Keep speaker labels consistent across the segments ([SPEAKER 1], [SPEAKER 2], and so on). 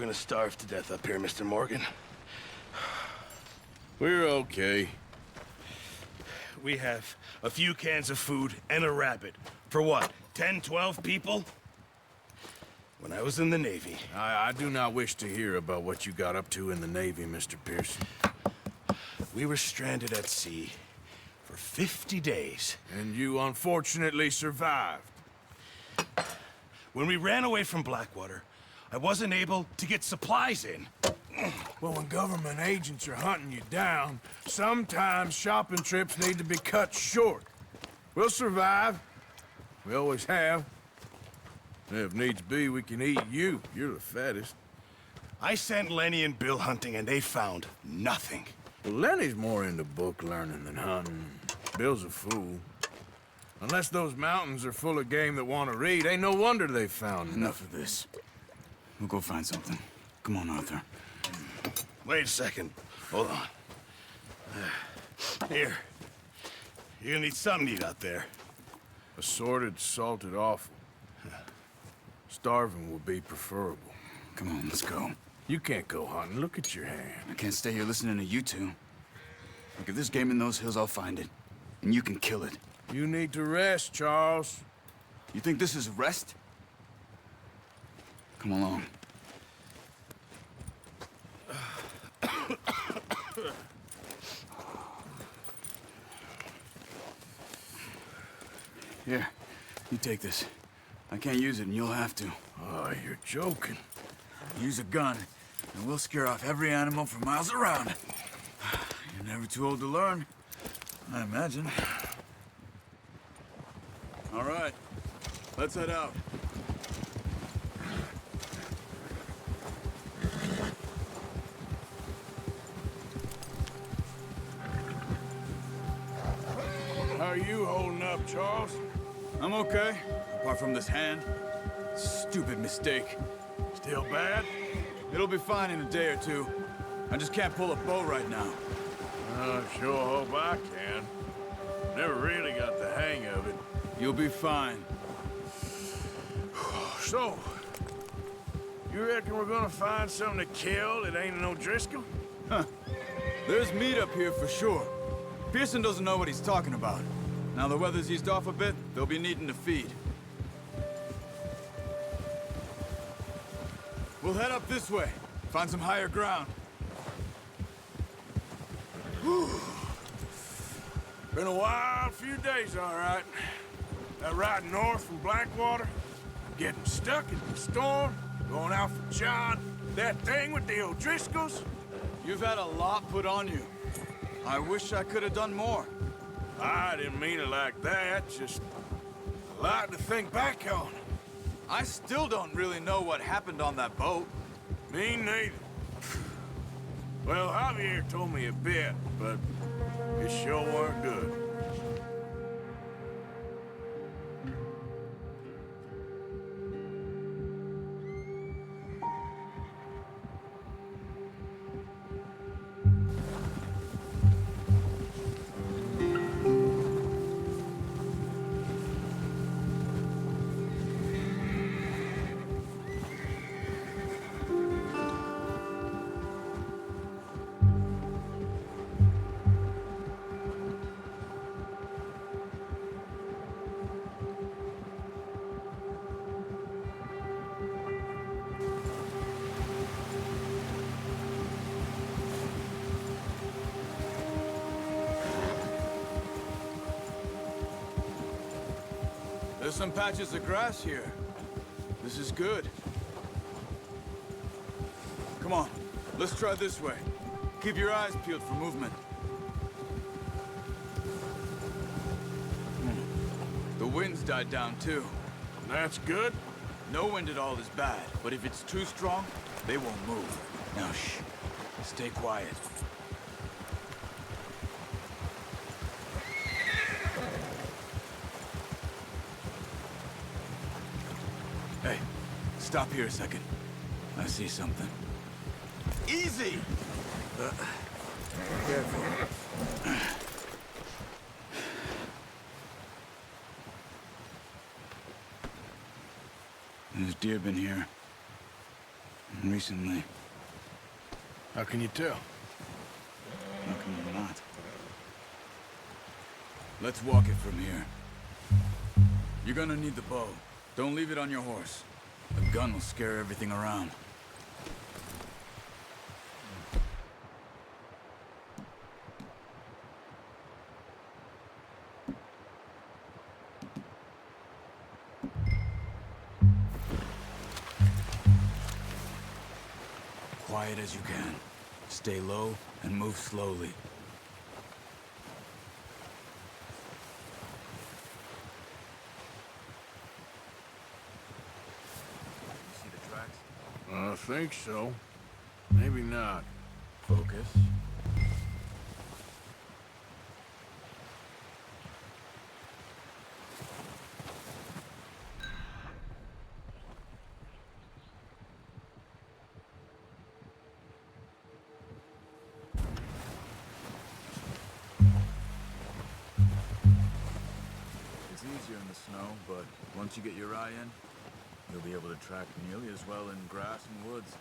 [SPEAKER 1] gonna starve to death up here, Mr. Morgan.
[SPEAKER 2] We're okay.
[SPEAKER 1] We have a few cans of food and a rabbit. For what, 10, 12 people? When I was in the Navy...
[SPEAKER 2] I do not wish to hear about what you got up to in the Navy, Mr. Pearson.
[SPEAKER 1] We were stranded at sea for 50 days.
[SPEAKER 2] And you unfortunately survived.
[SPEAKER 1] When we ran away from Blackwater, I wasn't able to get supplies in.
[SPEAKER 2] Well, when government agents are hunting you down, sometimes shopping trips need to be cut short. We'll survive. We always have. And if needs be, we can eat you. You're the fattest.
[SPEAKER 1] I sent Lenny and Bill hunting, and they found nothing.
[SPEAKER 2] Well, Lenny's more into book learning than hunting. Bill's a fool. Unless those mountains are full of game that want to read, ain't no wonder they found
[SPEAKER 3] Enough of this. We'll go find something. Come on, Arthur.
[SPEAKER 1] Wait a second. Hold on. Here. You're gonna need something to eat out there.
[SPEAKER 2] Assorted, salted offal. Starving will be preferable.
[SPEAKER 3] Come on, let's go.
[SPEAKER 2] You can't go hunting. Look at your hand.
[SPEAKER 3] I can't stay here listening to you two. Look, if there's game in those hills, I'll find it. And you can kill it.
[SPEAKER 2] You need to rest, Charles.
[SPEAKER 3] You think this is rest? Come along. Here, you take this. I can't use it, and you'll have to.
[SPEAKER 2] Oh, you're joking.
[SPEAKER 3] Use a gun, and we'll scare off every animal for miles around. You're never too old to learn, I imagine. All right, let's head out.
[SPEAKER 2] How are you holding up, Charles?
[SPEAKER 3] I'm okay, apart from this hand. Stupid mistake.
[SPEAKER 2] Still bad?
[SPEAKER 3] It'll be fine in a day or two. I just can't pull a bow right now.
[SPEAKER 2] I sure hope I can. Never really got the hang of it.
[SPEAKER 3] You'll be fine.
[SPEAKER 2] So, you reckon we're gonna find something to kill that ain't no Driscoll?
[SPEAKER 3] Huh. There's meat up here for sure. Pearson doesn't know what he's talking about. Now the weather's eased off a bit, they'll be needing to feed. We'll head up this way. Find some higher ground.
[SPEAKER 2] Been a wild few days, all right. That ride north from Blackwater, getting stuck in the storm, going out for John, that thing with the O'Driscolls.
[SPEAKER 3] You've had a lot put on you. I wish I could have done more.
[SPEAKER 2] I didn't mean it like that, just a lot to think back on.
[SPEAKER 3] I still don't really know what happened on that boat.
[SPEAKER 2] Me neither. Well, Javier told me a bit, but it sure weren't good.
[SPEAKER 3] There's some patches of grass here. This is good. Come on, let's try this way. Keep your eyes peeled for movement. The wind's died down too.
[SPEAKER 2] That's good.
[SPEAKER 3] No wind at all is bad, but if it's too strong, they won't move. Now shh, stay quiet. Hey, stop here a second. I see something. Easy! Careful. There's deer been here. Recently.
[SPEAKER 2] How can you tell?
[SPEAKER 3] How can you not? Let's walk it from here. You're gonna need the bow. Don't leave it on your horse. The gun will scare everything around. Quiet as you can. Stay low and move slowly. You see the tracks?
[SPEAKER 2] I think so. Maybe not.
[SPEAKER 3] Focus. It's easier in the snow, but once you get your eye in, you'll be able to track nearly as well in grass and woods.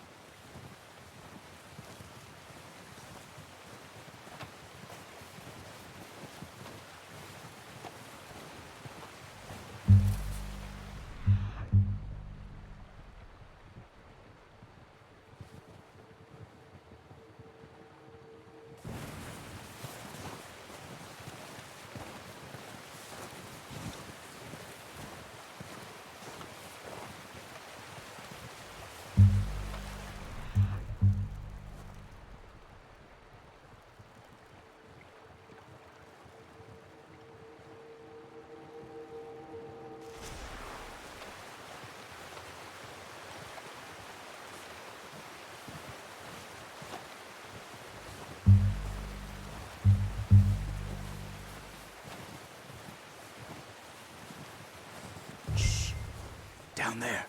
[SPEAKER 3] Down there.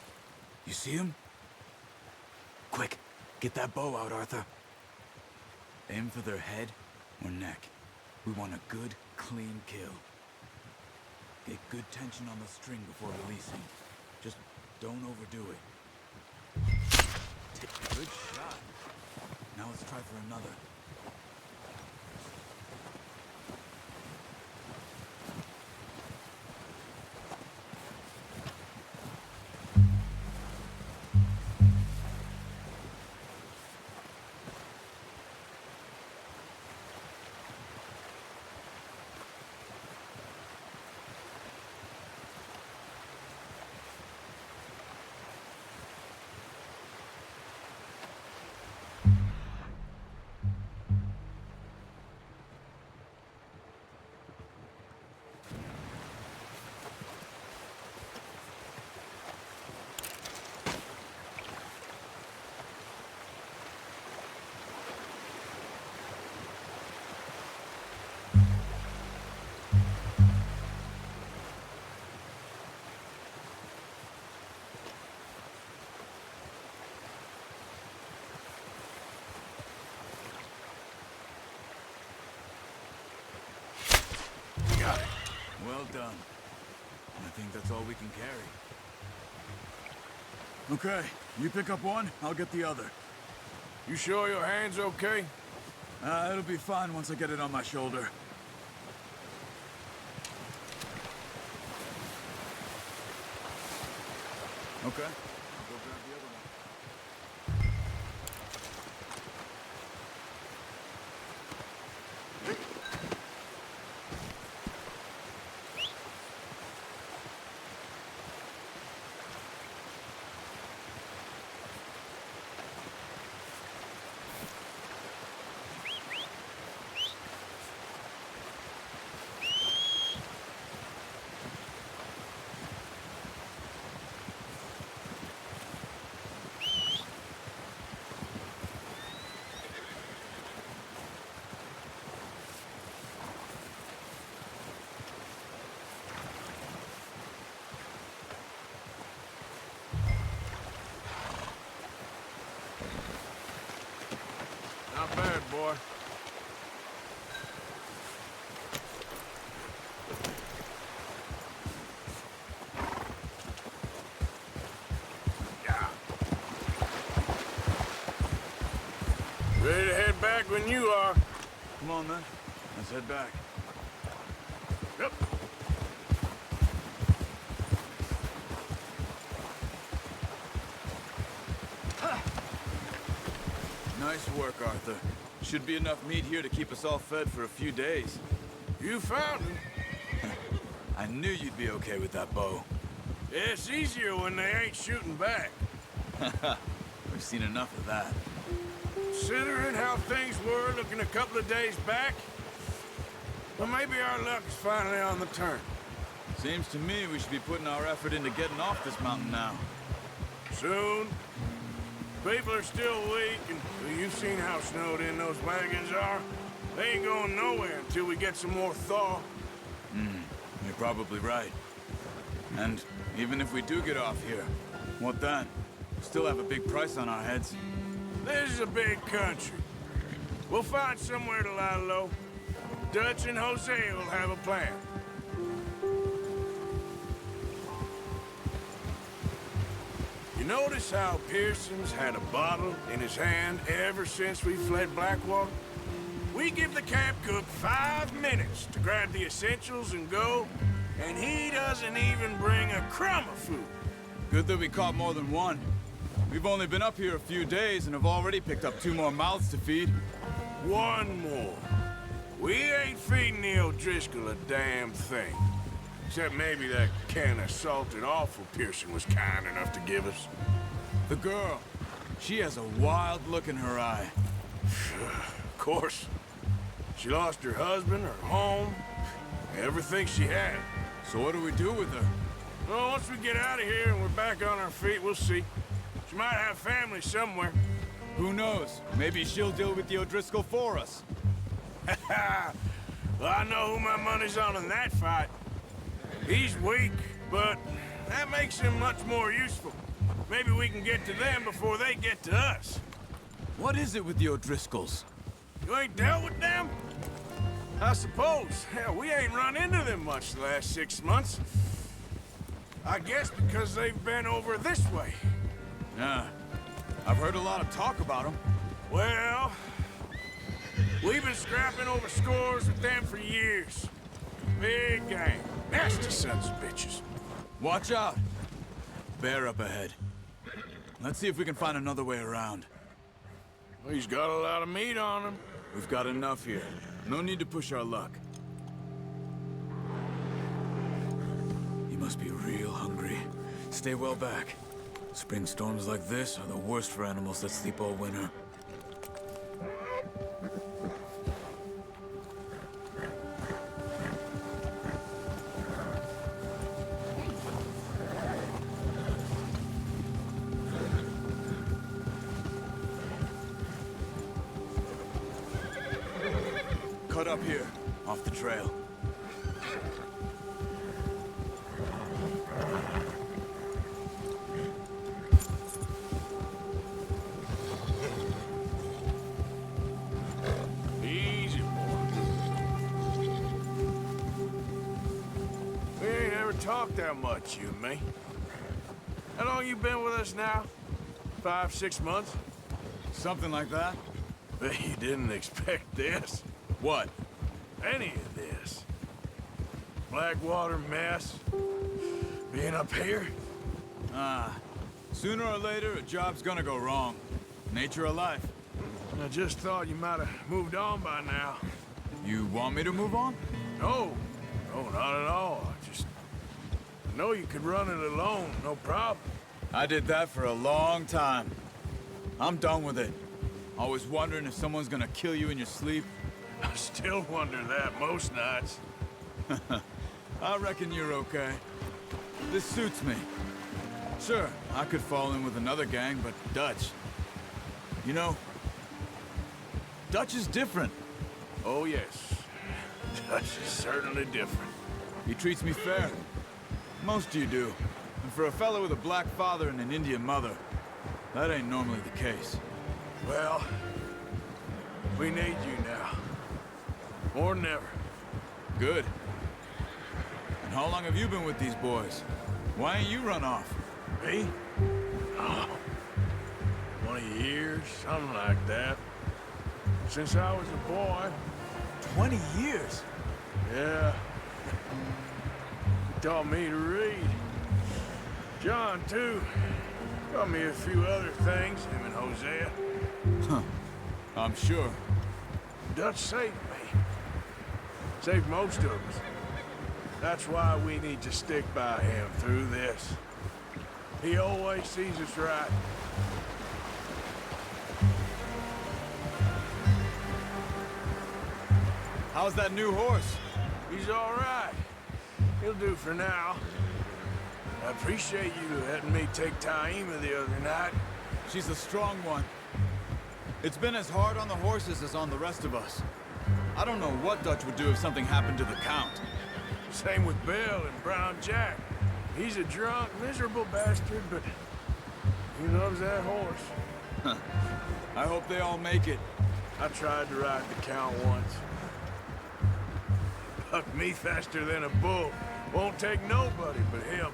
[SPEAKER 3] You see him? Quick, get that bow out, Arthur. Aim for their head or neck. We want a good, clean kill. Get good tension on the string before releasing. Just don't overdo it. Good shot. Now let's try for another.
[SPEAKER 2] Got it.
[SPEAKER 3] Well done. I think that's all we can carry. Okay, you pick up one, I'll get the other.
[SPEAKER 2] You sure your hand's okay?
[SPEAKER 3] It'll be fine once I get it on my shoulder. Okay, I'll go grab the other one.
[SPEAKER 2] back when you are.
[SPEAKER 3] Come on, then. Let's head back.
[SPEAKER 2] Yep.
[SPEAKER 3] Nice work, Arthur. Should be enough meat here to keep us all fed for a few days.
[SPEAKER 2] You found him.
[SPEAKER 3] I knew you'd be okay with that bow.
[SPEAKER 2] Yeah, it's easier when they ain't shooting back.
[SPEAKER 3] We've seen enough of that.
[SPEAKER 2] Considering how things were looking a couple of days back, well, maybe our luck is finally on the turn.
[SPEAKER 3] Seems to me we should be putting our effort into getting off this mountain now.
[SPEAKER 2] Soon. People are still weak, and you've seen how snowed in those wagons are. They ain't going nowhere until we get some more thaw.
[SPEAKER 3] You're probably right. And even if we do get off here, what then? Still have a big price on our heads.
[SPEAKER 2] This is a big country. We'll find somewhere to lie low. Dutch and Jose will have a plan. You notice how Pearson's had a bottle in his hand ever since we fled Blackwater? We give the camp cook 5 minutes to grab the essentials and go, and he doesn't even bring a crumb of food.
[SPEAKER 3] Good that we caught more than one. We've only been up here a few days and have already picked up 2 more mouths to feed.
[SPEAKER 2] One more. We ain't feeding the O'Driscoll a damn thing. Except maybe that can of salted offal Pearson was kind enough to give us.
[SPEAKER 3] The girl, she has a wild look in her eye.
[SPEAKER 2] Of course. She lost her husband, her home, everything she had.
[SPEAKER 3] So what do we do with her?
[SPEAKER 2] Well, once we get out of here and we're back on our feet, we'll see. She might have family somewhere.
[SPEAKER 3] Who knows? Maybe she'll deal with the O'Driscoll for us.
[SPEAKER 2] Well, I know who my money's on in that fight. He's weak, but that makes him much more useful. Maybe we can get to them before they get to us.
[SPEAKER 3] What is it with the O'Driscolls?
[SPEAKER 2] You ain't dealt with them? I suppose. Hell, we ain't run into them much the last 6 months. I guess because they've been over this way.
[SPEAKER 3] Yeah, I've heard a lot of talk about them.
[SPEAKER 2] Well, we've been scrapping over scores with them for years. Big gang. Nasty sons of bitches.
[SPEAKER 3] Watch out. Bear up ahead. Let's see if we can find another way around.
[SPEAKER 2] Well, he's got a lot of meat on him.
[SPEAKER 3] We've got enough here. No need to push our luck. You must be real hungry. Stay well back. Spring storms like this are the worst for animals that sleep all winter. Cut up here, off the trail.
[SPEAKER 2] Easy, boy. We ain't ever talked that much, you and me. How long you been with us now? 5, 6 months?
[SPEAKER 3] Something like that?
[SPEAKER 2] Bet you didn't expect this.
[SPEAKER 3] What?
[SPEAKER 2] Any of this. Blackwater mess. Being up here.
[SPEAKER 3] Sooner or later, a job's gonna go wrong. Nature of life.
[SPEAKER 2] I just thought you might have moved on by now.
[SPEAKER 3] You want me to move on?
[SPEAKER 2] No. No, not at all. I know you could run it alone, no problem.
[SPEAKER 3] I did that for a long time. I'm done with it. Always wondering if someone's gonna kill you in your sleep.
[SPEAKER 2] I still wonder that most nights.
[SPEAKER 3] I reckon you're okay. This suits me. Sure, I could fall in with another gang, but Dutch... You know, Dutch is different.
[SPEAKER 2] Oh, yes. Dutch is certainly different.
[SPEAKER 3] He treats me fair. Most of you do. And for a fellow with a black father and an Indian mother, that ain't normally the case.
[SPEAKER 2] Well, we need you now. More than ever.
[SPEAKER 3] Good. And how long have you been with these boys? Why ain't you run off?
[SPEAKER 2] Me? Oh, 20 years, something like that. since I was a boy.
[SPEAKER 3] 20 years?
[SPEAKER 2] Yeah. He taught me to read. John, too. Taught me a few other things, him and Hosea.
[SPEAKER 3] Huh. I'm sure.
[SPEAKER 2] Dutch saved me. Saved most of us. That's why we need to stick by him through this. He always sees us right.
[SPEAKER 3] How's that new horse?
[SPEAKER 2] He's all right. He'll do for now. I appreciate you letting me take Taima the other night.
[SPEAKER 3] She's a strong one. It's been as hard on the horses as on the rest of us. I don't know what Dutch would do if something happened to the Count.
[SPEAKER 2] Same with Bill and Brown Jack. He's a drunk, miserable bastard, but he loves that horse.
[SPEAKER 3] I hope they all make it.
[SPEAKER 2] I tried to ride the Count once. Bucked me faster than a bull. Won't take nobody but him.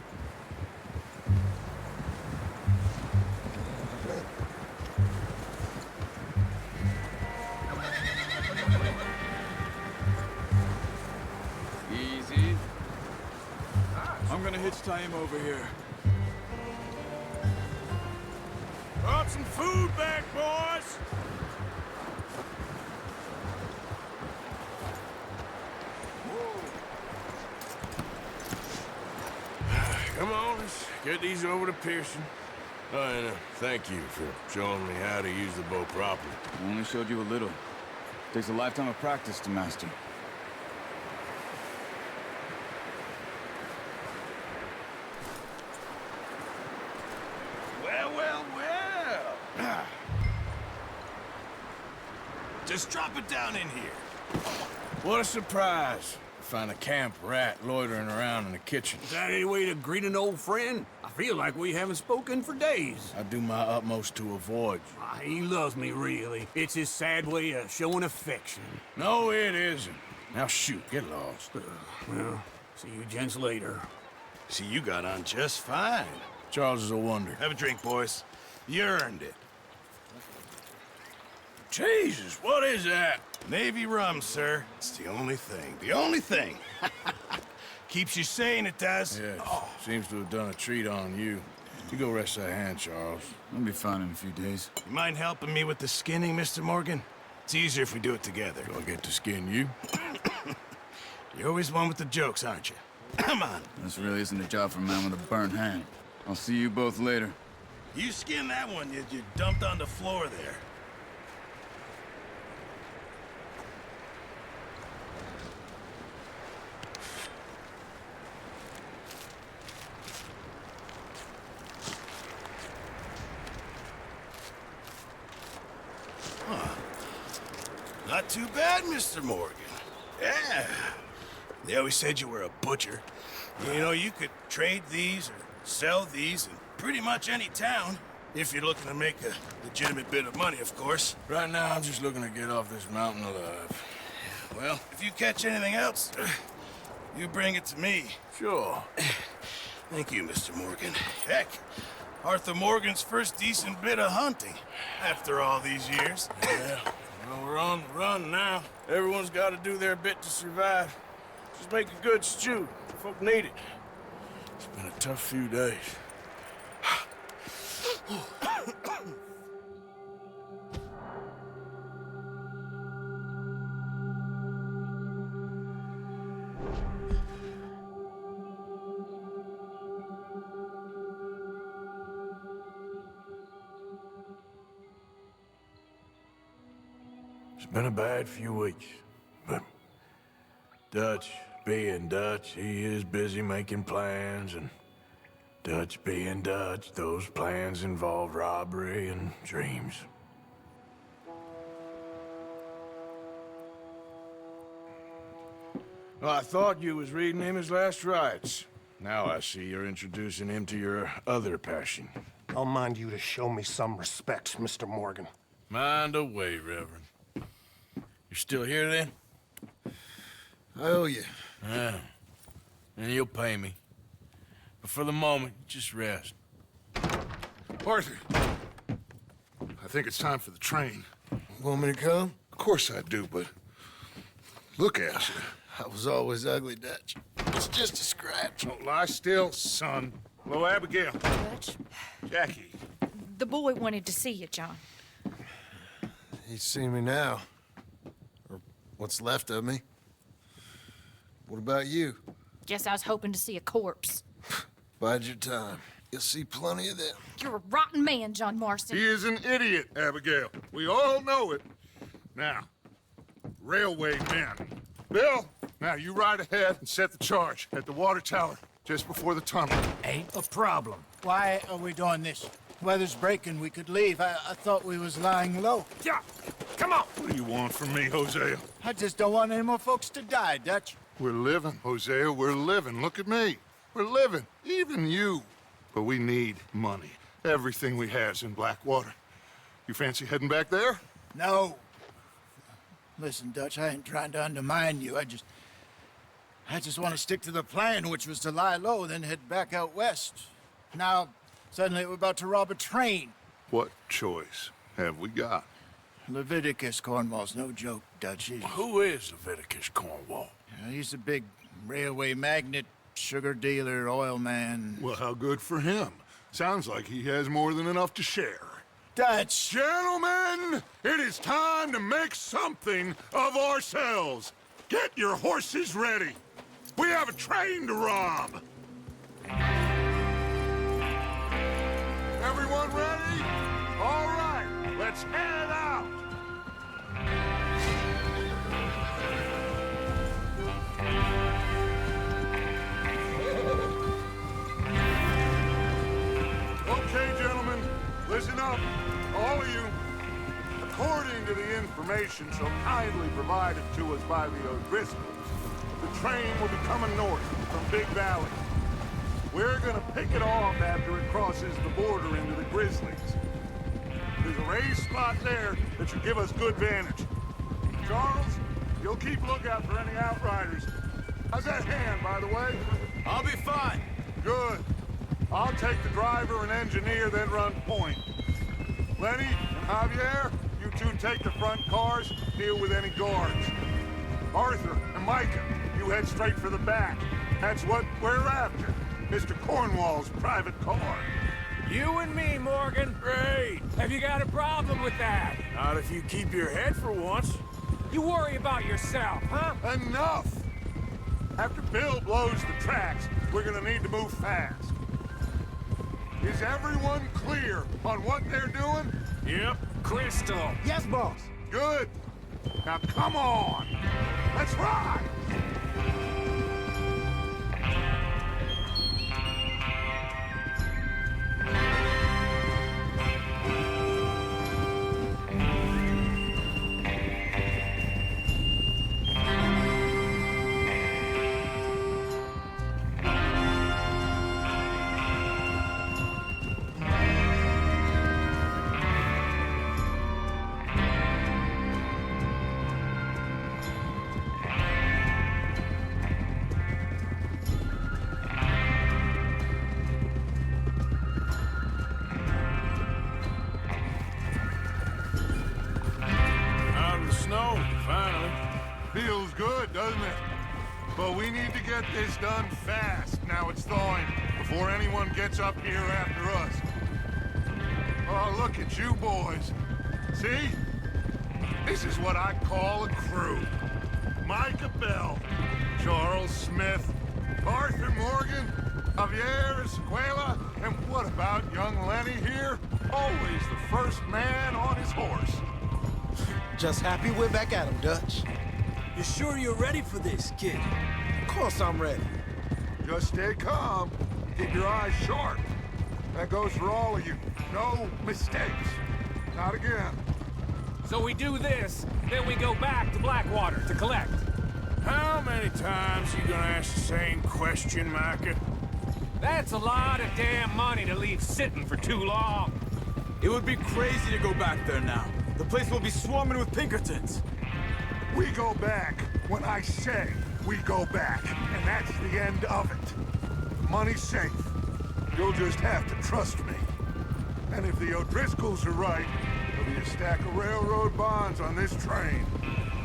[SPEAKER 3] Easy. I'm gonna hitch Taima over here.
[SPEAKER 2] Brought some food back, boys! Come on, let's get these over to Pearson. Oh, and thank you for showing me how to use the bow properly.
[SPEAKER 3] I only showed you a little. Takes a lifetime of practice to master.
[SPEAKER 1] Well, well, well. Just drop it down in here.
[SPEAKER 2] What a surprise. Find a camp rat loitering around in the kitchen.
[SPEAKER 4] Is that any way to greet an old friend? I feel like we haven't spoken for days.
[SPEAKER 2] I do my utmost to avoid you.
[SPEAKER 4] He loves me, really. It's his sad way of showing affection.
[SPEAKER 2] No, it isn't. Now shoot, get lost.
[SPEAKER 4] Well, see you gents later.
[SPEAKER 1] See, you got on just fine.
[SPEAKER 2] Charles is a wonder.
[SPEAKER 1] Have a drink, boys. You earned it.
[SPEAKER 2] Jesus, what is that?
[SPEAKER 1] Navy rum, sir. It's the only thing. The only thing. Keeps you sane, it does.
[SPEAKER 2] Yes, seems to have done a treat on you. You go rest that hand, Charles.
[SPEAKER 3] I'll be fine in a few days.
[SPEAKER 1] You mind helping me with the skinning, Mr. Morgan? It's easier if we do it together.
[SPEAKER 2] Do I get to skin you?
[SPEAKER 1] You're always one with the jokes, aren't you? Come on.
[SPEAKER 3] This really isn't a job for a man with a burnt hand. I'll see you both later.
[SPEAKER 1] You skinned that one you dumped on the floor there. Not too bad, Mr. Morgan. Yeah. They always said you were a butcher. You know, you could trade these or sell these in pretty much any town. If you're looking to make a legitimate bit of money, of course.
[SPEAKER 2] Right now, I'm just looking to get off this mountain alive.
[SPEAKER 1] Well, if you catch anything else, you bring it to me.
[SPEAKER 2] Sure.
[SPEAKER 1] Thank you, Mr. Morgan. Heck, Arthur Morgan's first decent bit of hunting after all these years.
[SPEAKER 2] Yeah. Well, we're on the run now. Everyone's got to do their bit to survive. Just make a good stew. Folk need it. It's been a tough few days. It's been a bad few weeks, but Dutch being Dutch, he is busy making plans, and Dutch being Dutch, those plans involve robbery and dreams. Well, I thought you was reading him his last rites. Now I see you're introducing him to your other passion.
[SPEAKER 5] I'll mind you to show me some respect, Mr. Morgan.
[SPEAKER 2] Mind away, Reverend. You're still here, then?
[SPEAKER 1] I owe you.
[SPEAKER 2] Yeah. And you'll pay me. But for the moment, just rest.
[SPEAKER 6] Arthur, I think it's time for the train.
[SPEAKER 2] Want me to come?
[SPEAKER 6] Of course I do, but look at you.
[SPEAKER 2] I was always ugly, Dutch. It's just a scratch.
[SPEAKER 6] Don't lie still, son. Hello, Abigail.
[SPEAKER 7] Dutch,
[SPEAKER 6] Jackie.
[SPEAKER 7] the boy wanted to see you, John.
[SPEAKER 2] He's seen me now. Or what's left of me. What about you?
[SPEAKER 7] Guess I was hoping to see a corpse.
[SPEAKER 2] Bide your time. You'll see plenty of them.
[SPEAKER 7] You're a rotten man, John Marston.
[SPEAKER 6] He is an idiot, Abigail. We all know it. Now, railway men. Bill, now you ride ahead and set the charge at the water tower just before the tunnel.
[SPEAKER 8] Ain't a problem. Why are we doing this? Weather's breaking. We could leave. I thought we was lying low.
[SPEAKER 6] Yeah, come on. What do you want from me, Hosea?
[SPEAKER 8] I just don't want any more folks to die, Dutch.
[SPEAKER 6] We're living, Hosea. We're living. Look at me. We're living. Even you. But we need money. Everything we have's in Blackwater. You fancy heading back there?
[SPEAKER 8] No. Listen, Dutch, I ain't trying to undermine you. I just want to stick to the plan, which was to lie low, then head back out west. Now, suddenly we're about to rob a train.
[SPEAKER 6] What choice have we got?
[SPEAKER 8] Leviticus Cornwall's no joke, Dutch.
[SPEAKER 2] Who is Leviticus Cornwall?
[SPEAKER 8] He's a big railway magnate, sugar dealer, oil man.
[SPEAKER 6] Well, how good for him. Sounds like he has more than enough to share.
[SPEAKER 8] Dutch!
[SPEAKER 6] Gentlemen, it is time to make something of ourselves. Get your horses ready. We have a train to rob. Everyone ready? All right, let's head out. Okay, gentlemen, listen up, all of you. According to the information so kindly provided to us by the O'Driscolls, the train will be coming north from Big Valley. We're gonna pick it off after it crosses the border into the Grizzlies. There's a raised spot there that should give us good vantage. Charles, you'll keep lookout for any outriders. How's that hand, by the way?
[SPEAKER 2] I'll be fine.
[SPEAKER 6] Good. I'll take the driver and engineer, then run point. Lenny and Javier, you two take the front cars, deal with any guards. Arthur and Micah, you head straight for the back. That's what we're after. Mr. Cornwall's private car.
[SPEAKER 9] You and me, Morgan.
[SPEAKER 2] Great.
[SPEAKER 9] Have you got a problem with that?
[SPEAKER 2] Not if you keep your head for once.
[SPEAKER 9] You worry about yourself, huh?
[SPEAKER 6] Enough! After Bill blows the tracks, we're gonna need to move fast. Is everyone clear on what they're doing?
[SPEAKER 2] Yep.
[SPEAKER 9] Crystal.
[SPEAKER 8] Yes, boss.
[SPEAKER 6] Good. Now come on! Let's ride!
[SPEAKER 2] Out of the snow, finally.
[SPEAKER 6] Feels good, doesn't it? But we need to get this done fast, now it's thawing, before anyone gets up here after us. Oh, look at you boys. See? This is what I call a crew. Micah Bell, Charles Smith, Arthur Morgan, Javier Escuela, and what about young Lenny here? Always the first man on his horse.
[SPEAKER 10] Just happy we're back at him, Dutch.
[SPEAKER 3] You sure you're ready for this, kid?
[SPEAKER 10] Of course I'm ready.
[SPEAKER 6] Just stay calm. Keep your eyes sharp. That goes for all of you. No mistakes. Not again.
[SPEAKER 9] So we do this, then we go back to Blackwater to collect.
[SPEAKER 2] How many times you gonna ask the same question, Micah?
[SPEAKER 9] That's a lot of damn money to leave sitting for too long.
[SPEAKER 3] It would be crazy to go back there now. The place will be swarming with Pinkertons.
[SPEAKER 6] We go back when I say we go back, and that's the end of it. Money's safe. You'll just have to trust me. And if the O'Driscolls are right, There'll be a stack of railroad bonds on this train.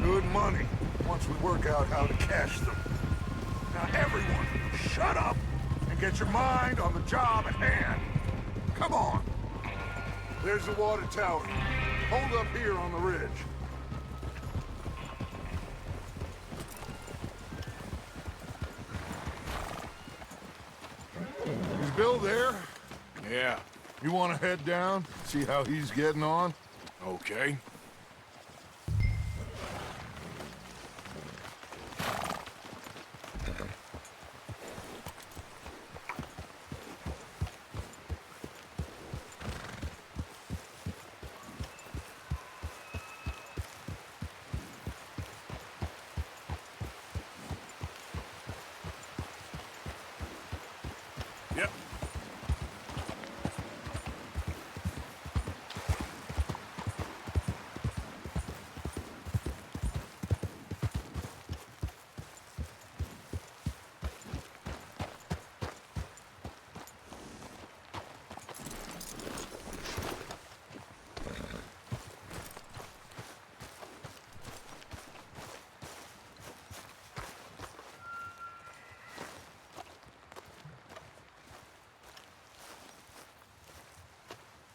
[SPEAKER 6] Good money, once we work out how to cash them. Now everyone, shut up and get your mind on the job at hand. Come on. There's the water tower. Hold up here on the ridge. Is Bill there?
[SPEAKER 2] Yeah,
[SPEAKER 6] You want to head down, see how he's getting on?
[SPEAKER 2] okay.
[SPEAKER 1] Yep.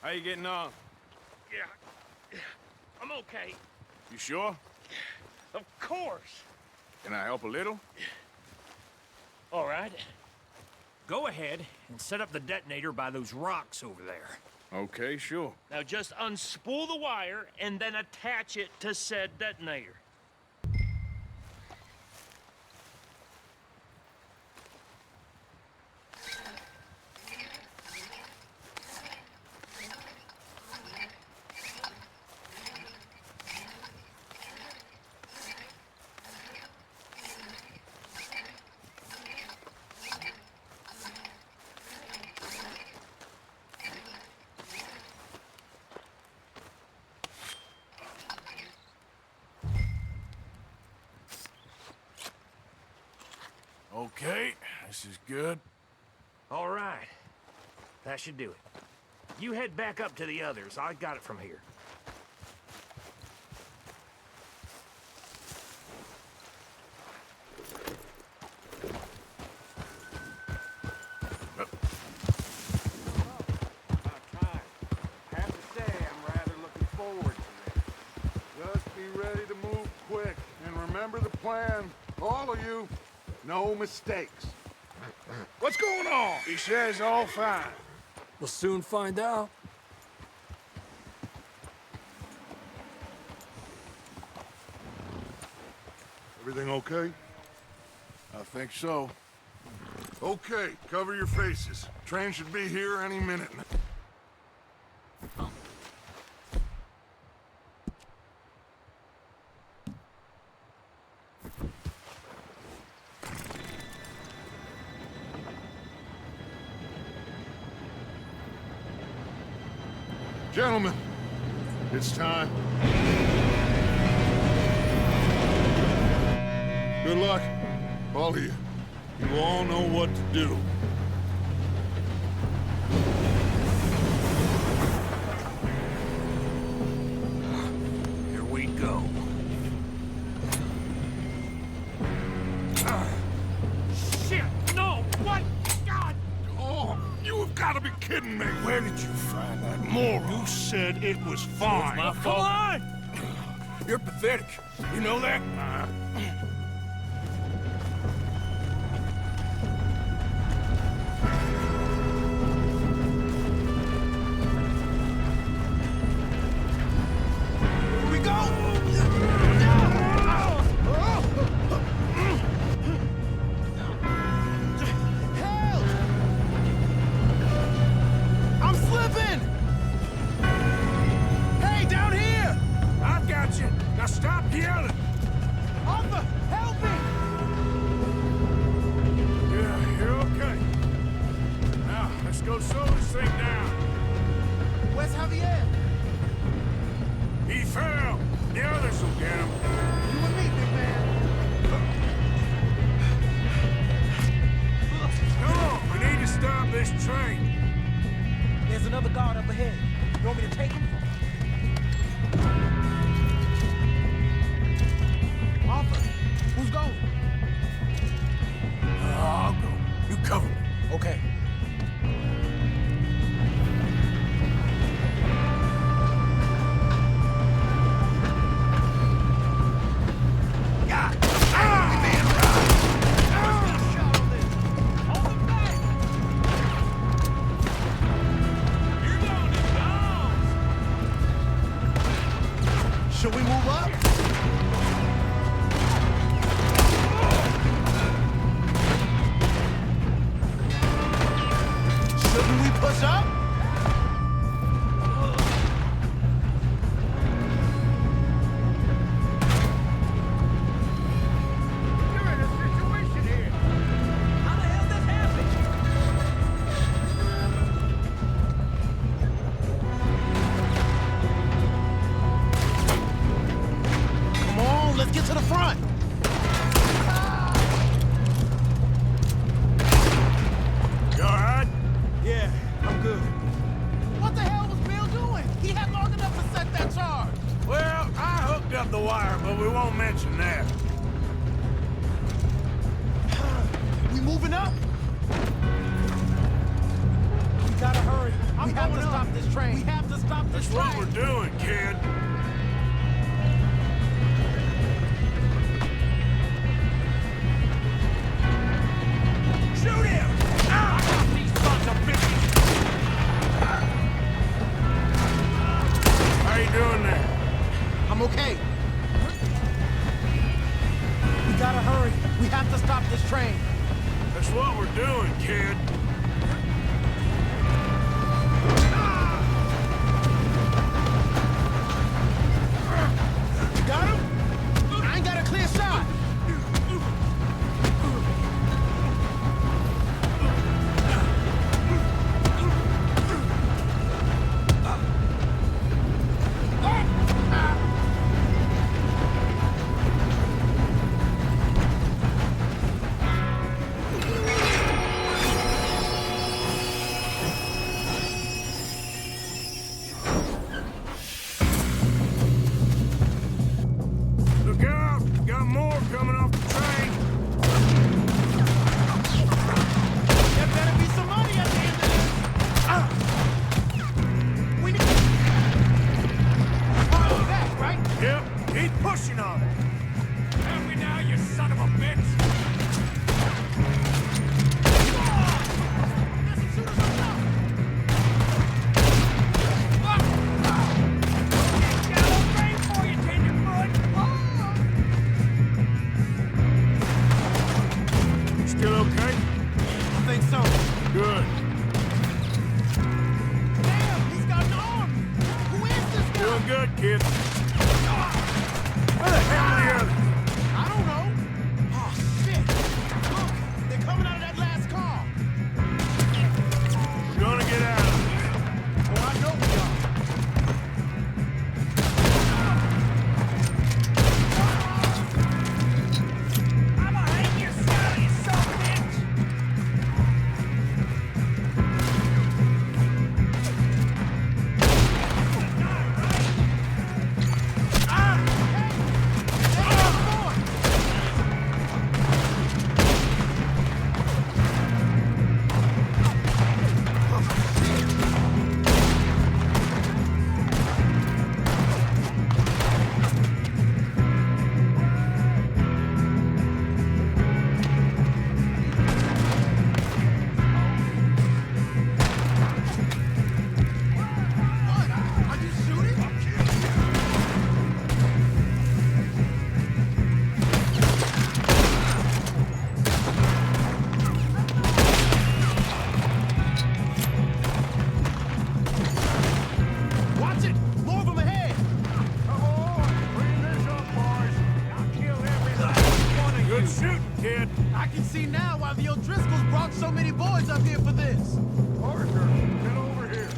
[SPEAKER 2] How you getting on?
[SPEAKER 9] Yeah, I'm okay.
[SPEAKER 2] You sure?
[SPEAKER 9] Of course.
[SPEAKER 2] Can I help a little?
[SPEAKER 9] All right. Go ahead and set up the detonator by those rocks over there.
[SPEAKER 2] Okay, sure.
[SPEAKER 9] Now just unspool the wire and then attach it to said detonator.
[SPEAKER 2] Okay, this is good.
[SPEAKER 9] All right. That should do it. You head back up to the others. I got it from here.
[SPEAKER 6] Just be ready to move quick. And remember the plan. All of you, no mistakes. What's going on?
[SPEAKER 2] He says all fine.
[SPEAKER 4] We'll soon find out.
[SPEAKER 6] Everything okay?
[SPEAKER 2] I think so.
[SPEAKER 6] Okay, cover your faces. Train should be here any minute. Gentlemen, it's time. Good luck, all of you. You all know what to do.
[SPEAKER 9] Here we go. Shit! No! What? God!
[SPEAKER 6] Oh, you have got to be kidding me.
[SPEAKER 2] Where did you find that moron?
[SPEAKER 6] You said it was fine.
[SPEAKER 2] My fault. Come on! You're pathetic. You know that? Here we go! Help! I'm slipping! Hey, down here! I've got you. Now stop yelling. Arthur, help me! Yeah, you're okay. Now, let's go slow this thing down. Where's Javier? He fell. The others will get him. You and me, big man. Come on, we need to stop this train.
[SPEAKER 10] There's another guard up ahead. You want me to take him? Okay.
[SPEAKER 5] Should we move up? Shouldn't we push up?
[SPEAKER 8] You're in a situation here. How the hell this happened?
[SPEAKER 10] Come on, let's get to the front.
[SPEAKER 2] You all right?
[SPEAKER 10] Yeah, I'm good.
[SPEAKER 8] What the hell was Bill doing? He had long enough to set that charge.
[SPEAKER 2] Well, I hooked up the wire, but we won't mention that.
[SPEAKER 10] We moving up? We gotta hurry. We have to stop this train. We have to stop this
[SPEAKER 2] That's what we're doing, kid.
[SPEAKER 9] Shoot him! Ah! These sons of bitches!
[SPEAKER 2] How you doing there?
[SPEAKER 10] I'm okay. We gotta hurry. We have to stop this train.
[SPEAKER 2] That's what we're doing, kid.
[SPEAKER 10] Got him? I ain't got a clear shot.
[SPEAKER 2] Look out! Got more coming off the train.
[SPEAKER 10] There better be some money at the end of this. We need... Follow back, right?
[SPEAKER 2] Yep, keep pushing on it.
[SPEAKER 9] Help me now, you son of a bitch!
[SPEAKER 8] There's some shooters on top.
[SPEAKER 9] Shallow grave for you, tenderfoot!
[SPEAKER 2] Still okay?
[SPEAKER 10] I think so.
[SPEAKER 2] Good.
[SPEAKER 8] Damn, he's got an arm. Who is this guy?
[SPEAKER 2] Doing good, kid. Where the hell are the others?
[SPEAKER 10] I don't know. Oh, shit. Look, they're coming out of that last car.
[SPEAKER 2] We're gonna get out of here.
[SPEAKER 10] Oh, I know we are.
[SPEAKER 9] I'ma hang your son, you son of a bitch!
[SPEAKER 8] Are you shooting?
[SPEAKER 10] Watch it! More of them ahead!
[SPEAKER 2] Good shooting, kid.
[SPEAKER 10] I can see now why the O'Driscolls brought so many boys up here for this.
[SPEAKER 6] Parker, get over here.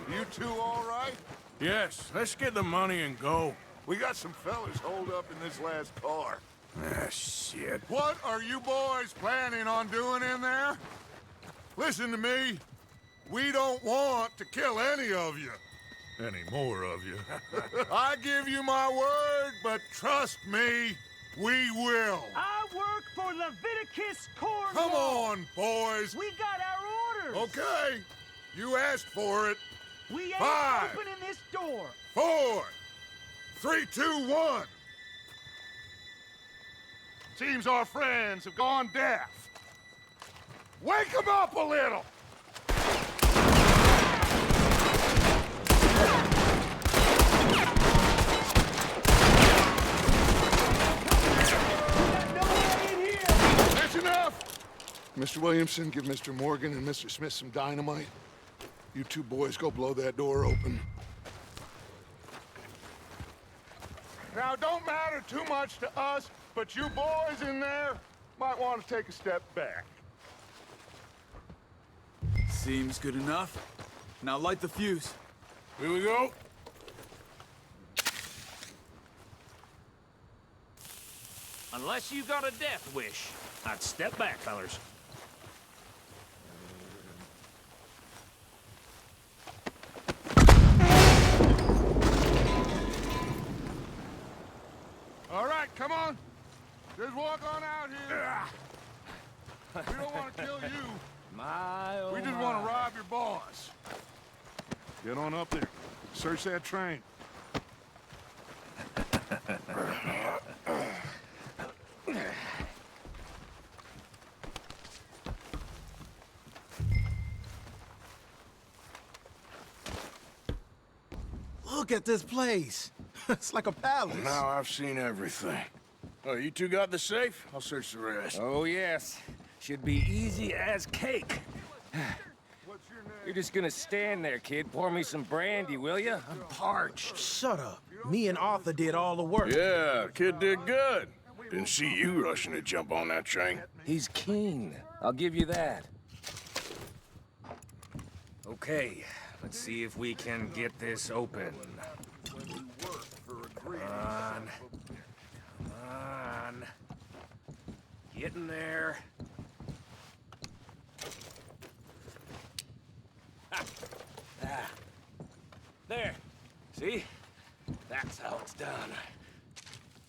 [SPEAKER 6] You two all right?
[SPEAKER 2] Yes, let's get the money and go.
[SPEAKER 6] We got some fellas holed up in this last car.
[SPEAKER 2] Ah, shit.
[SPEAKER 6] What are you boys planning on doing in there? Listen to me. We don't want to kill any of you. Any more of you. I give you my word, but trust me, we will.
[SPEAKER 10] I work for Leviticus Corps.
[SPEAKER 6] Come on, boys.
[SPEAKER 10] We got our orders.
[SPEAKER 6] Okay, you asked for it.
[SPEAKER 10] We ain't
[SPEAKER 6] 5,
[SPEAKER 10] opening this door.
[SPEAKER 6] 4, 3, 2, 1. Seems our friends have gone deaf. Wake them up a little. That's enough. Mr. Williamson, give Mr. Morgan and Mr. Smith some dynamite. You two boys go blow that door open. Now, it don't matter too much to us, but you boys in there might want to take a step back.
[SPEAKER 3] Seems good enough. Now light the fuse.
[SPEAKER 2] Here we go.
[SPEAKER 9] Unless you got a death wish, I'd step back, fellers.
[SPEAKER 6] All right, come on. Just walk on out here. We don't want to kill you. We just want to rob your boss. Get on up there. Search that train.
[SPEAKER 8] Look at this place. It's like a palace.
[SPEAKER 2] Now I've seen everything. Oh, you two got the safe? I'll search the rest.
[SPEAKER 11] Oh, yes. Should be easy as cake.
[SPEAKER 6] What's your name?
[SPEAKER 11] You're just gonna stand there, kid. Pour me some brandy, will you? I'm parched.
[SPEAKER 10] Shut up. Me and Arthur did all the work.
[SPEAKER 2] Yeah, kid did good. Didn't see you rushing to jump on that train.
[SPEAKER 11] He's keen. I'll give you that. Okay, let's see if we can get this open. Come on. Come on. Get in there. Ha. Ah. There. See? That's how it's done.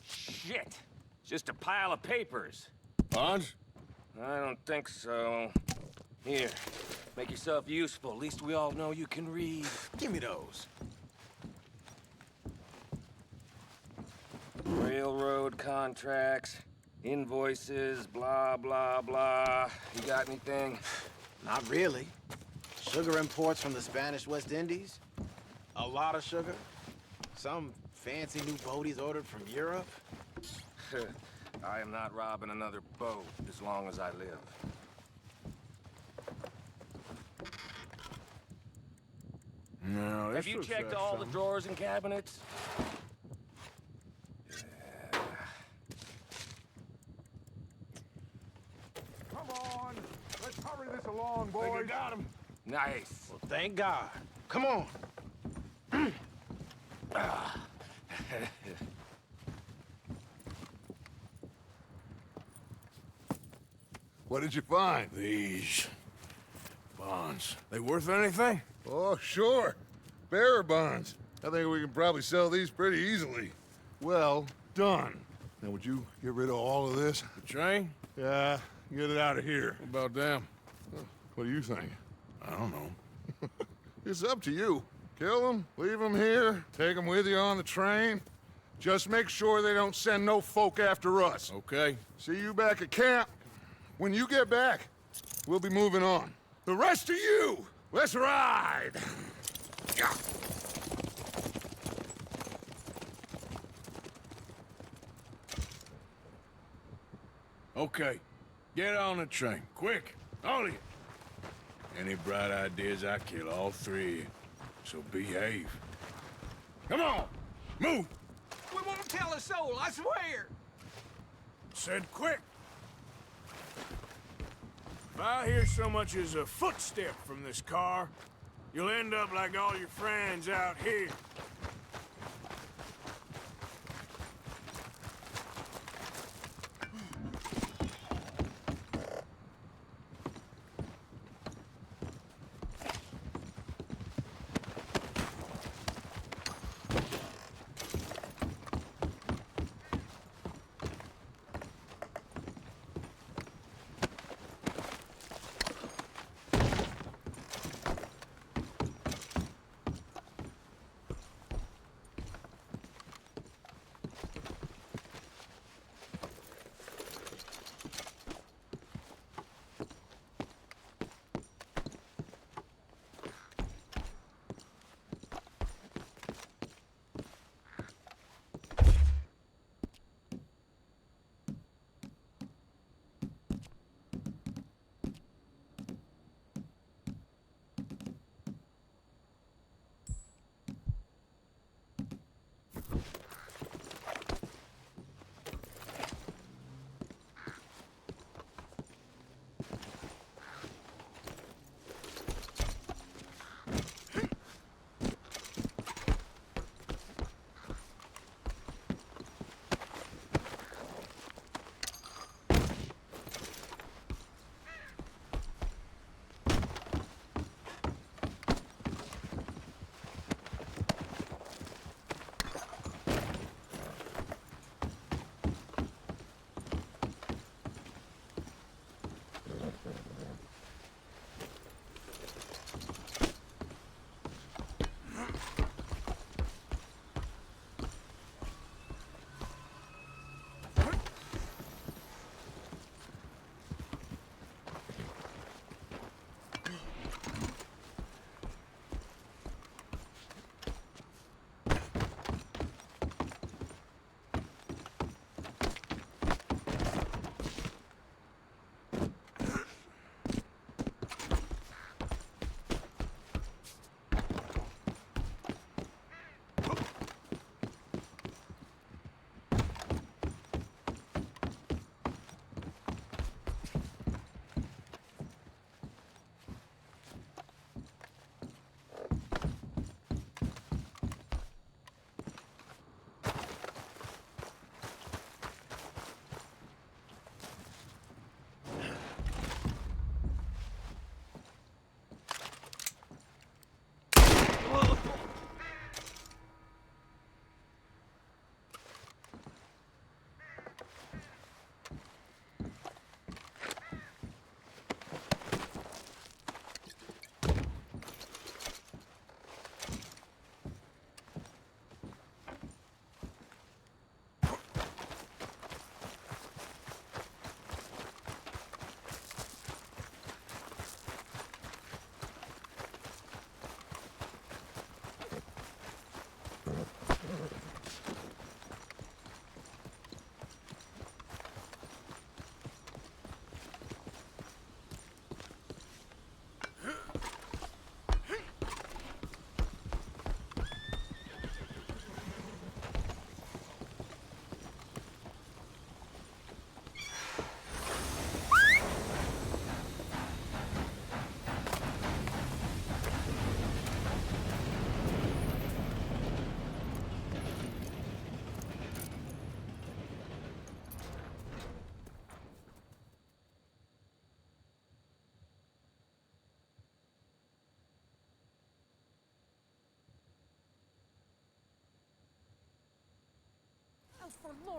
[SPEAKER 11] Shit. Just a pile of papers.
[SPEAKER 2] Bonds?
[SPEAKER 11] I don't think so. Here. Make yourself useful. At least we all know you can read.
[SPEAKER 10] Give me those.
[SPEAKER 11] Railroad contracts, invoices, blah, blah, blah. You got anything?
[SPEAKER 10] Not really. Sugar imports from the Spanish West Indies. A lot of sugar. Some fancy new boat he's ordered from Europe.
[SPEAKER 11] I am not robbing another boat as long as I live.
[SPEAKER 2] No,
[SPEAKER 11] Have you checked all the drawers and cabinets?
[SPEAKER 6] Come on. Let's hurry this along, boys.
[SPEAKER 2] Think I got him.
[SPEAKER 11] Nice.
[SPEAKER 10] Well, thank God. Come on.
[SPEAKER 6] What did you find?
[SPEAKER 2] These bonds. They worth anything?
[SPEAKER 6] Oh, sure. Bearer bonds. I think we can probably sell these pretty easily. Well done. Now, would you get rid of all of this?
[SPEAKER 2] The train?
[SPEAKER 6] Yeah, get it out of here.
[SPEAKER 2] What about them?
[SPEAKER 6] What do you think?
[SPEAKER 2] I don't know.
[SPEAKER 6] It's up to you. Kill them, leave them here, take them with you on the train. Just make sure they don't send no folk after us.
[SPEAKER 2] Okay.
[SPEAKER 6] See you back at camp. When you get back, we'll be moving on. The rest of you, let's ride! Yeah.
[SPEAKER 2] Okay. Get on the train. Quick. All of you. Any bright ideas, I kill all three of you. So behave. Come on! Move!
[SPEAKER 10] We won't tell a soul, I swear.
[SPEAKER 2] Said quick. If I hear so much as a footstep from this car, you'll end up like all your friends out here.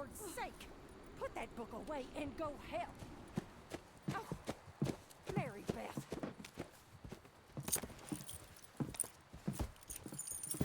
[SPEAKER 12] Lord's sake! Put that book away and go help. Oh, Mary Beth.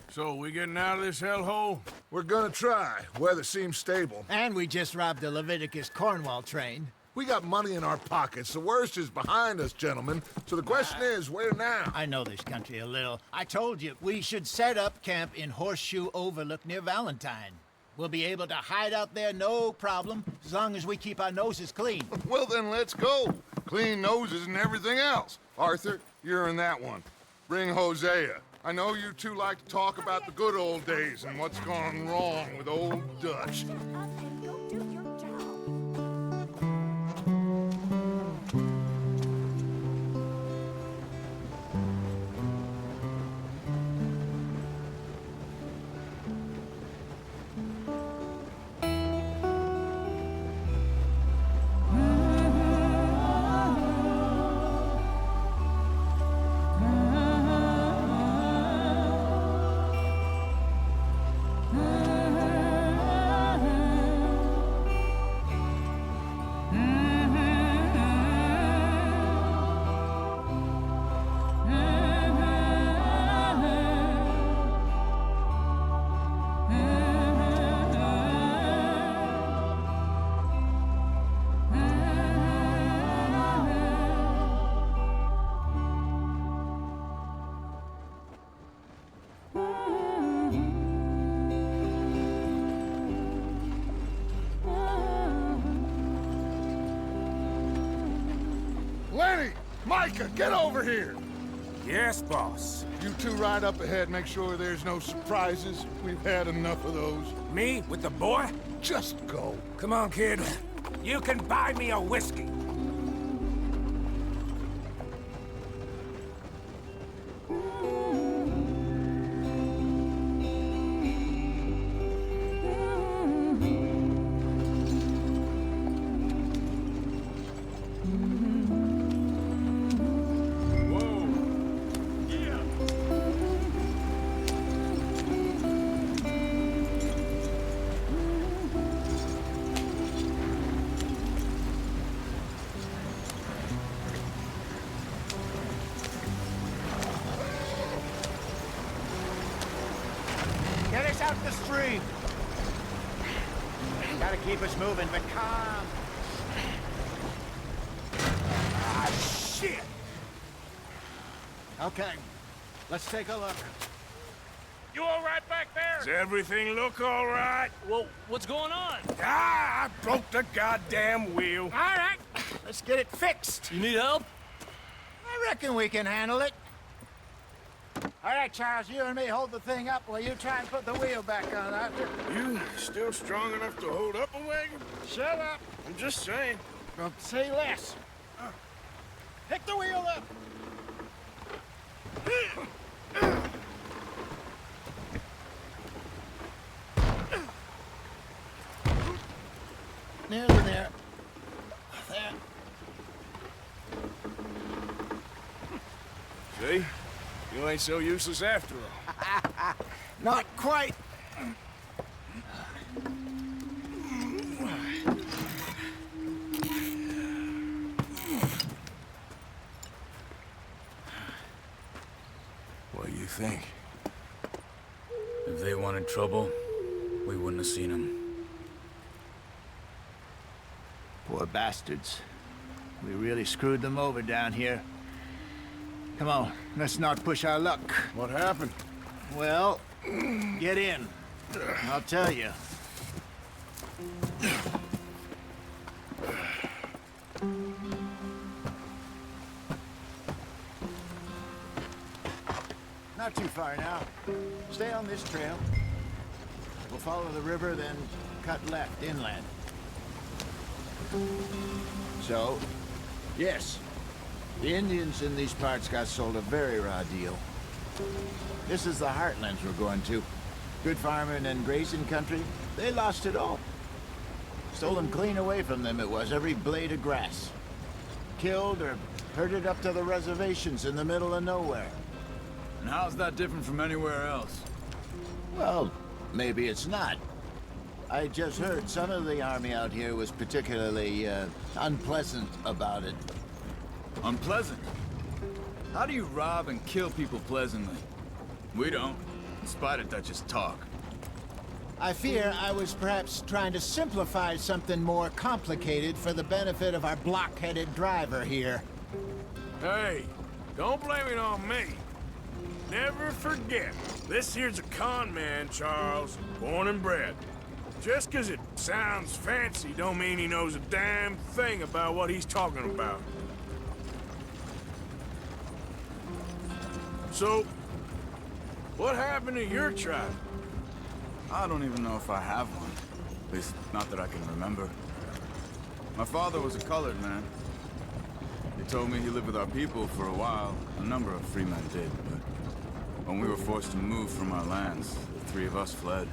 [SPEAKER 2] So, we getting out of this hellhole?
[SPEAKER 6] We're gonna try. Weather seems stable.
[SPEAKER 8] And we just robbed the Leviticus Cornwall train.
[SPEAKER 6] We got money in our pockets. The worst is behind us, gentlemen. So the question is, where now?
[SPEAKER 8] I know this country a little. I told you, we should set up camp in Horseshoe Overlook near Valentine. We'll be able to hide out there no problem, as long as we keep our noses clean.
[SPEAKER 6] Well, then let's go. Clean noses and everything else. Arthur, you're in that one. Bring Hosea. I know you two like to talk about the good old days and what's gone wrong with old Dutch.
[SPEAKER 12] Shut up and go do your job.
[SPEAKER 6] Lenny! Micah, get over here!
[SPEAKER 3] Yes, boss.
[SPEAKER 6] You two ride up ahead, make sure there's no surprises. We've had enough of those.
[SPEAKER 3] Me with the boy?
[SPEAKER 6] Just go.
[SPEAKER 3] Come on, kid. You can buy me a whiskey.
[SPEAKER 8] Get us out the stream. Gotta keep us moving, but calm.
[SPEAKER 3] Ah, shit!
[SPEAKER 8] Okay, let's take a look.
[SPEAKER 9] You all right back there?
[SPEAKER 2] Does everything look all right?
[SPEAKER 9] Well, what's going on?
[SPEAKER 2] Ah, I broke the goddamn wheel.
[SPEAKER 8] All right, let's get it fixed.
[SPEAKER 9] You need help?
[SPEAKER 8] I reckon we can handle it. All right, Charles, you and me hold the thing up while you try and put the wheel back on, Arthur.
[SPEAKER 2] You still strong enough to hold up a wagon?
[SPEAKER 8] Shut up.
[SPEAKER 2] I'm just saying.
[SPEAKER 8] Well, say less. Pick the wheel up. Nearly there. There.
[SPEAKER 2] See? You ain't so useless after all.
[SPEAKER 8] Not quite.
[SPEAKER 2] What do you think?
[SPEAKER 3] If they wanted trouble, we wouldn't have seen them.
[SPEAKER 8] Poor bastards. We really screwed them over down here. Come on, let's not push our luck.
[SPEAKER 2] What happened?
[SPEAKER 8] Well, get in. I'll tell you. Not too far now. Stay on this trail. We'll follow the river, then cut left inland. So, yes, the Indians in these parts got sold a very raw deal. This is the heartlands we're going to. Good farming and grazing country, they lost it all. Stolen clean away from them it was, every blade of grass. Killed or herded up to the reservations in the middle of nowhere.
[SPEAKER 3] And how's that different from anywhere else?
[SPEAKER 8] Well, maybe it's not. I just heard some of the army out here was particularly unpleasant about it.
[SPEAKER 3] Unpleasant? How do you rob and kill people pleasantly? We don't, in spite of Dutch's talk.
[SPEAKER 8] I fear I was perhaps trying to simplify something more complicated for the benefit of our block-headed driver here.
[SPEAKER 2] Hey, don't blame it on me. Never forget, this here's a con man, Charles, born and bred. Just 'cause it sounds fancy don't mean he knows a damn thing about what he's talking about. So, what happened to your tribe?
[SPEAKER 3] I don't even know if I have one. At least, not that I can remember. My father was a colored man. He told me he lived with our people for a while. A number of free men did, but when we were forced to move from our lands, the three of us fled.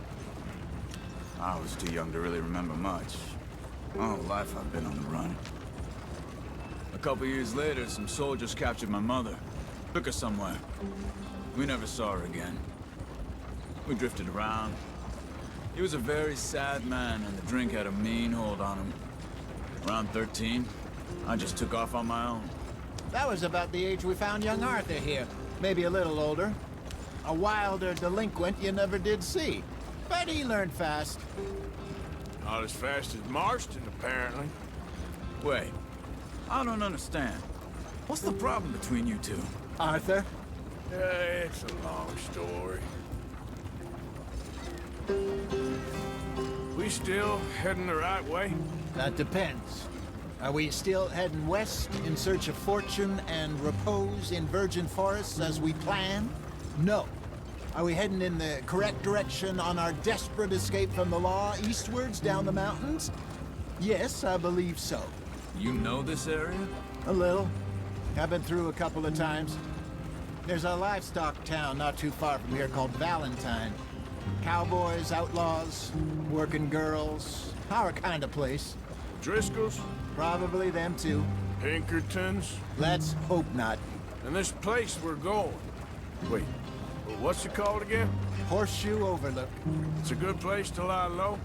[SPEAKER 3] I was too young to really remember much. My whole life I've been on the run. A couple years later, some soldiers captured my mother. Took her somewhere. We never saw her again. We drifted around. He was a very sad man, and the drink had a mean hold on him. Around 13, I just took off on my own.
[SPEAKER 8] That was about the age we found young Arthur here. Maybe a little older. A wilder delinquent you never did see. But he learned fast.
[SPEAKER 2] Not as fast as Marston, apparently.
[SPEAKER 3] Wait, I don't understand. What's the problem between you two?
[SPEAKER 8] Arthur?
[SPEAKER 2] It's a long story. We still heading the right way?
[SPEAKER 8] That depends. Are we still heading west in search of fortune and repose in virgin forests as we planned? No. Are we heading in the correct direction on our desperate escape from the law eastwards down the mountains? Yes, I believe so.
[SPEAKER 3] You know this area?
[SPEAKER 8] A little. I've been through a couple of times. There's a livestock town not too far from here called Valentine. Cowboys, outlaws, working girls, our kind of place.
[SPEAKER 2] Driscoll's?
[SPEAKER 8] Probably them too.
[SPEAKER 2] Pinkertons?
[SPEAKER 8] Let's hope not.
[SPEAKER 2] And this place we're going. Wait, what's it called again?
[SPEAKER 8] Horseshoe Overlook.
[SPEAKER 2] It's a good place to lie low?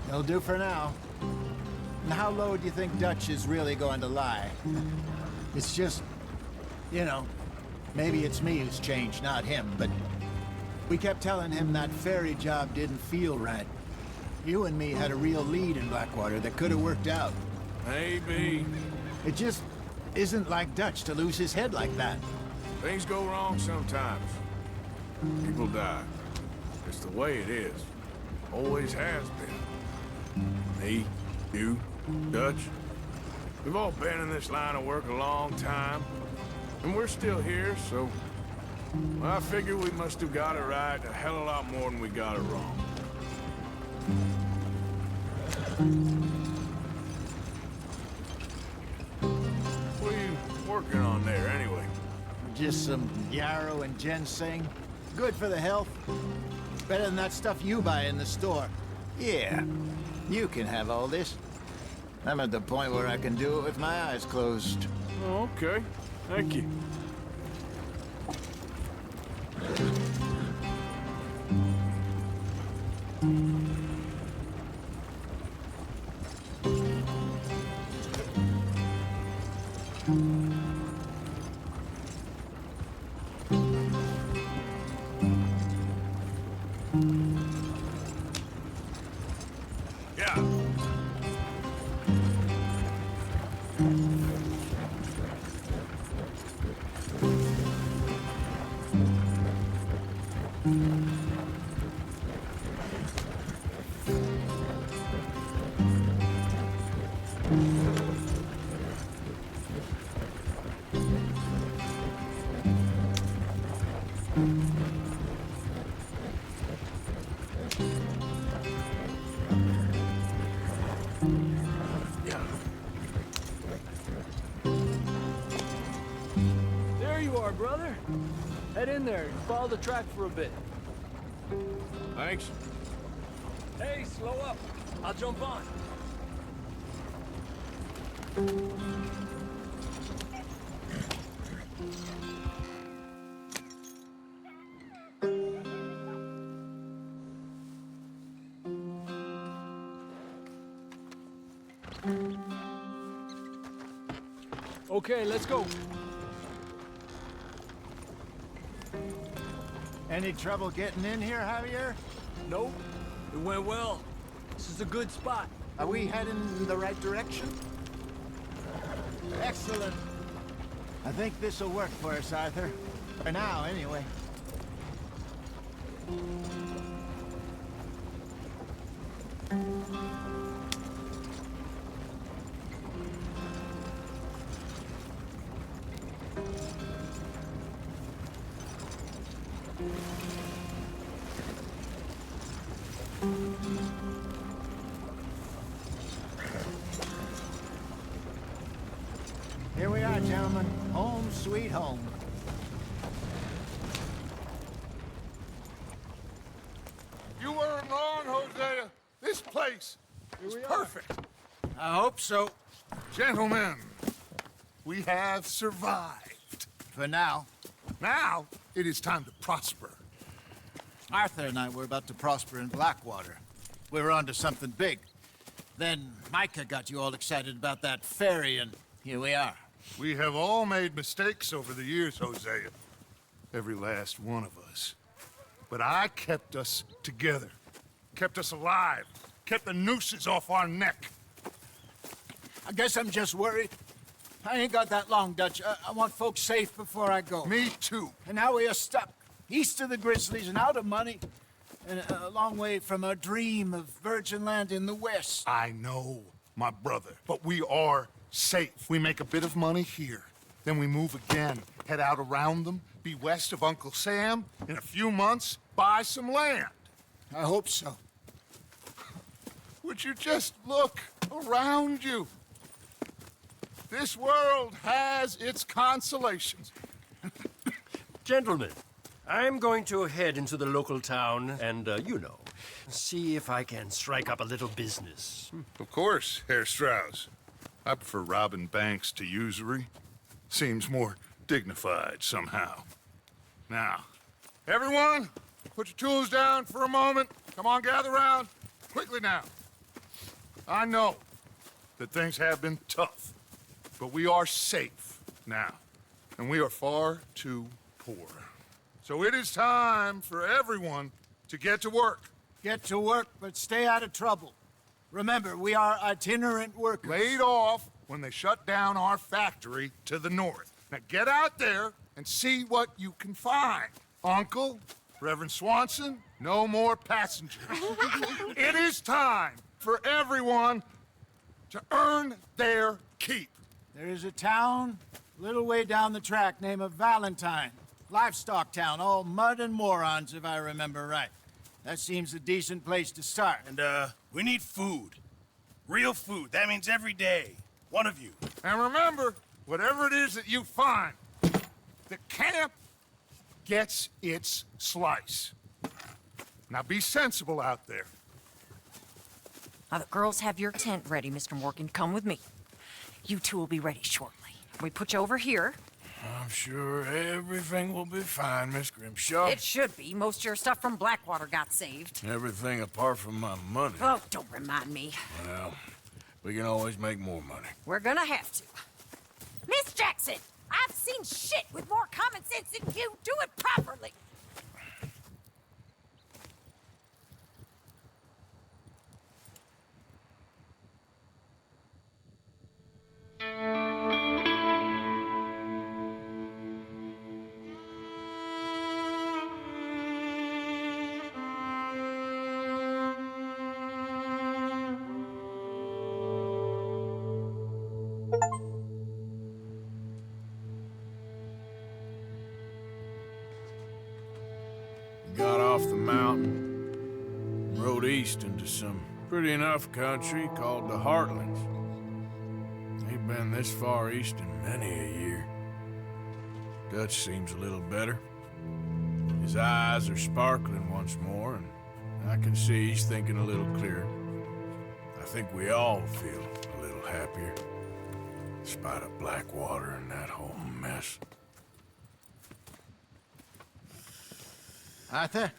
[SPEAKER 8] It'll do for now. And how low do you think Dutch is really going to lie? It's just, you know, maybe it's me who's changed, not him, but we kept telling him that ferry job didn't feel right. You and me had a real lead in Blackwater that could have worked out.
[SPEAKER 2] Maybe.
[SPEAKER 8] It just isn't like Dutch to lose his head like that.
[SPEAKER 2] Things go wrong sometimes. People die. It's the way it is. Always has been. Me, you, Dutch. We've all been in this line of work a long time. And we're still here, so... I figure we must have got it right a hell of a lot more than we got it wrong. What are you working on there, anyway?
[SPEAKER 8] Just some yarrow and ginseng. Good for the health. Better than that stuff you buy in the store. Yeah, you can have all this. I'm at the point where I can do it with my eyes closed.
[SPEAKER 2] Oh, okay. Thank you.
[SPEAKER 13] There you are, brother. Head in there and follow the track for a bit.
[SPEAKER 2] Thanks.
[SPEAKER 13] Hey, slow up. I'll jump on. Okay, let's go.
[SPEAKER 8] Any trouble getting in here, Javier?
[SPEAKER 13] Nope. It went well. This is a good spot.
[SPEAKER 8] Are we heading in the right direction? Excellent. I think this'll work for us, Arthur. For now, anyway. Here we are, gentlemen. Home sweet home.
[SPEAKER 6] You weren't wrong, Hosea. This place is perfect.
[SPEAKER 8] I hope so.
[SPEAKER 6] Gentlemen, we have survived.
[SPEAKER 8] For now.
[SPEAKER 6] Now, it is time to prosper.
[SPEAKER 8] Arthur and I were about to prosper in Blackwater. We were onto something big. Then Micah got you all excited about that ferry, and here we are.
[SPEAKER 6] We have all made mistakes over the years, Hosea. Every last one of us. But I kept us together. Kept us alive. Kept the nooses off our neck.
[SPEAKER 8] I guess I'm just worried. I ain't got that long, Dutch. I want folks safe before I go.
[SPEAKER 6] Me too.
[SPEAKER 8] And now we are stuck. East of the Grizzlies and out of money. And a long way from our dream of virgin land in the west.
[SPEAKER 6] I know, my brother. But we are safe. We make a bit of money here. Then we move again. Head out around them. Be west of Uncle Sam. In a few months, buy some land.
[SPEAKER 8] I hope so.
[SPEAKER 6] Would you just look around you? This world has its consolations.
[SPEAKER 9] Gentlemen, I'm going to head into the local town and, see if I can strike up a little business.
[SPEAKER 6] Of course, Herr Strauss. I prefer robbing banks to usury. Seems more dignified somehow. Now, everyone, put your tools down for a moment. Come on, gather round. Quickly now. I know that things have been tough, but we are safe now, and we are far too poor. So it is time for everyone to get to work.
[SPEAKER 8] Get to work, but stay out of trouble. Remember, we are itinerant workers.
[SPEAKER 6] Laid off when they shut down our factory to the north. Now get out there and see what you can find. Uncle, Reverend Swanson, no more passengers. It is time for everyone to earn their keep.
[SPEAKER 8] There is a town a little way down the track named Valentine. Livestock town, all mud and morons, if I remember right. That seems a decent place to start.
[SPEAKER 1] And, we need food. Real food. That means every day. One of you.
[SPEAKER 6] And remember, whatever it is that you find, the camp gets its slice. Now be sensible out there.
[SPEAKER 14] Now, the girls have your tent ready, Mr. Morgan. Come with me. You two will be ready shortly. We put you over here.
[SPEAKER 2] I'm sure everything will be fine, Miss Grimshaw.
[SPEAKER 14] It should be. Most of your stuff from Blackwater got saved.
[SPEAKER 2] Everything apart from my money.
[SPEAKER 14] Oh, don't remind me.
[SPEAKER 2] Well, we can always make more money.
[SPEAKER 14] We're gonna have to. Miss Jackson, I've seen shit with more common sense than you. Do it properly.
[SPEAKER 2] Got off the mountain, rode east into some pretty enough country called the Heartlands. Ain't been this far east in many a year. Dutch seems a little better. His eyes are sparkling once more, and I can see he's thinking a little clearer. I think we all feel a little happier, in spite of Blackwater and that whole mess.
[SPEAKER 8] Arthur?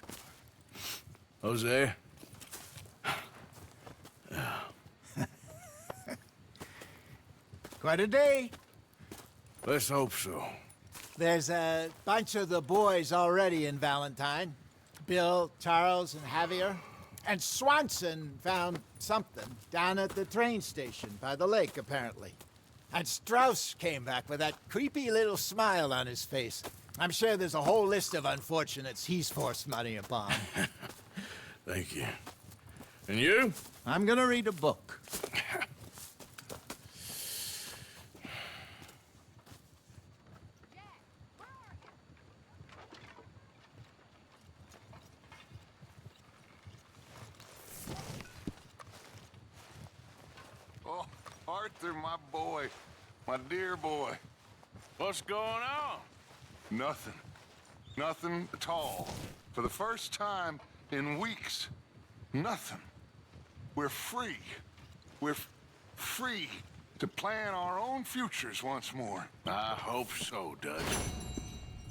[SPEAKER 2] Hosea?
[SPEAKER 8] Quite a day.
[SPEAKER 2] Let's hope so.
[SPEAKER 8] There's a bunch of the boys already in Valentine. Bill, Charles, and Javier. And Swanson found something down at the train station by the lake, apparently. And Strauss came back with that creepy little smile on his face. I'm sure there's a whole list of unfortunates he's forced money upon.
[SPEAKER 2] Thank you. And you?
[SPEAKER 8] I'm gonna read a book.
[SPEAKER 6] Oh, Arthur, my boy. My dear boy.
[SPEAKER 2] What's going on?
[SPEAKER 6] Nothing. Nothing at all. For the first time in weeks, nothing. We're free. We're free to plan our own futures once more.
[SPEAKER 2] I hope so, Dutch.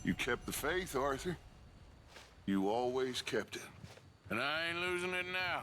[SPEAKER 6] You kept the faith, Arthur. You always kept it.
[SPEAKER 2] And I ain't losing it now.